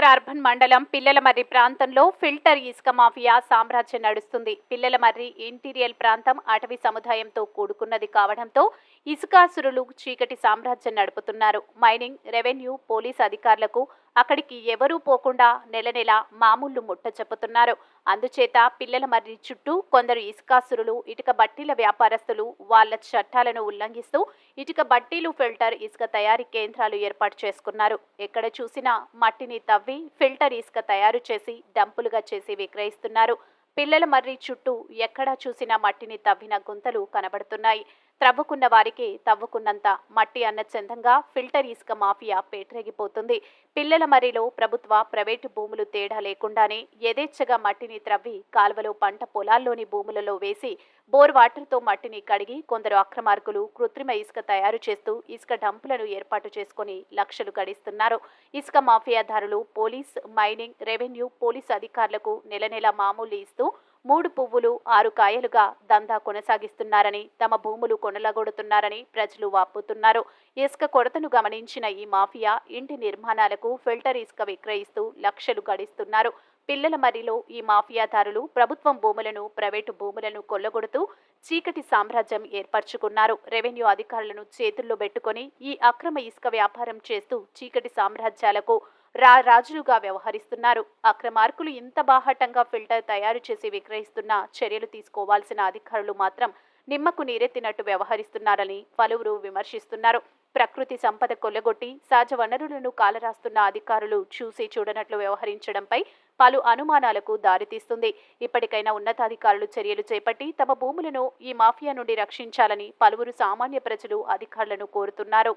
Karimnagar urban మండలం పిల్లలమర్రి ప్రాంతంలో filter ఇసుక మాఫియా సామ్రాజ్యం నడుస్తుంది. పిల్లలమర్రి ఇంటీరియల్ ప్రాంతం అటవీ సముదాయంతో కూడుకున్నది కావడంతో ఇసుకాసురులు చీకటి సామ్రాజ్యం నడుపుతున్నారు. మైనింగ్, రెవెన్యూ, పోలీస్ అధికారులకు అక్కడికి ఎవరూ పోకుండా నెల నెల మామూళ్లు ముట్ట చెప్పుతున్నారు. అందుచేత పిల్లలమర్రి చుట్టూ కొందరు ఇసుకాసురులు, ఇటుక బట్టీల వ్యాపారస్తులు వాళ్ల చట్టాలను ఉల్లంఘిస్తూ ఇటుక బట్టీలు, ఫిల్టర్ ఇసుక తయారీ కేంద్రాలు ఏర్పాటు చేసుకున్నారు. ఎక్కడ చూసినా మట్టిని తవ్వి ఫిల్టర్ ఇసుక తయారు చేసి డంపులుగా చేసి విక్రయిస్తున్నారు. పిల్లలమర్రి చుట్టూ ఎక్కడా చూసినా మట్టిని తవ్విన గుంతలు కనబడుతున్నాయి. త్రవ్వుకున్న వారికి తవ్వుకున్నంత మట్టి అన్న చందంగా ఫిల్టర్ ఇసుక మాఫియా పేటరేగిపోతుంది. పిల్లలమర్రిలో ప్రభుత్వ, ప్రైవేటు భూములు తేడా లేకుండానే యథేచ్ఛగా మట్టిని త్రవ్వి కాలువలో పంట పొలాల్లోని భూములలో వేసి బోర్ వాటర్తో మట్టిని కడిగి కొందరు అక్రమార్కులు కృత్రిమ ఇసుక తయారు చేస్తూ ఇసుక డంపులను ఏర్పాటు చేసుకుని లక్షలు గడిస్తున్నారు. ఇసుక మాఫియాదారులు పోలీస్, మైనింగ్, రెవెన్యూ, పోలీస్ అధికారులకు నెల నెల మామూలు ఇస్తూ 3 పువ్వులు 6 కాయలుగా దందా కొనసాగిస్తున్నారని, తమ భూములు కొనలగొడుతున్నారని ప్రజలు వాపోతున్నారు. ఇసుక కొరతను గమనించిన ఈ మాఫియా ఇంటి నిర్మాణాలకు ఫిల్టర్ ఇసుక విక్రయిస్తూ లక్షలు గడిస్తున్నారు. పిల్లలమర్రిలో ఈ మాఫియాదారులు ప్రభుత్వం భూములను, ప్రైవేటు భూములను కొల్లగొడుతూ చీకటి సామ్రాజ్యం ఏర్పరచుకున్నారు. రెవెన్యూ అధికారులను చేతుల్లో పెట్టుకుని ఈ అక్రమ ఇసుక వ్యాపారం చేస్తూ చీకటి సామ్రాజ్యాలకు రాజులుగా వ్యవహరిస్తున్నారు. అక్రమార్కులు ఇంత బాహాటంగా ఫిల్టర్ తయారు చేసి విక్రయిస్తున్న చర్యలు తీసుకోవాల్సిన అధికారులు మాత్రం నిమ్మకు నీరెత్తినట్టు వ్యవహరిస్తున్నారని పలువురు విమర్శిస్తున్నారు. ప్రకృతి సంపద కొల్లగొట్టి సహజ వనరులను కాలరాస్తున్న అధికారులు చూసి చూడనట్లు వ్యవహరించడంపై పలు అనుమానాలకు దారితీస్తుంది. ఇప్పటికైనా ఉన్నతాధికారులు చర్యలు చేపట్టి తమ భూములను ఈ మాఫియా నుండి రక్షించాలని పలువురు సామాన్య ప్రజలు అధికారులను కోరుతున్నారు.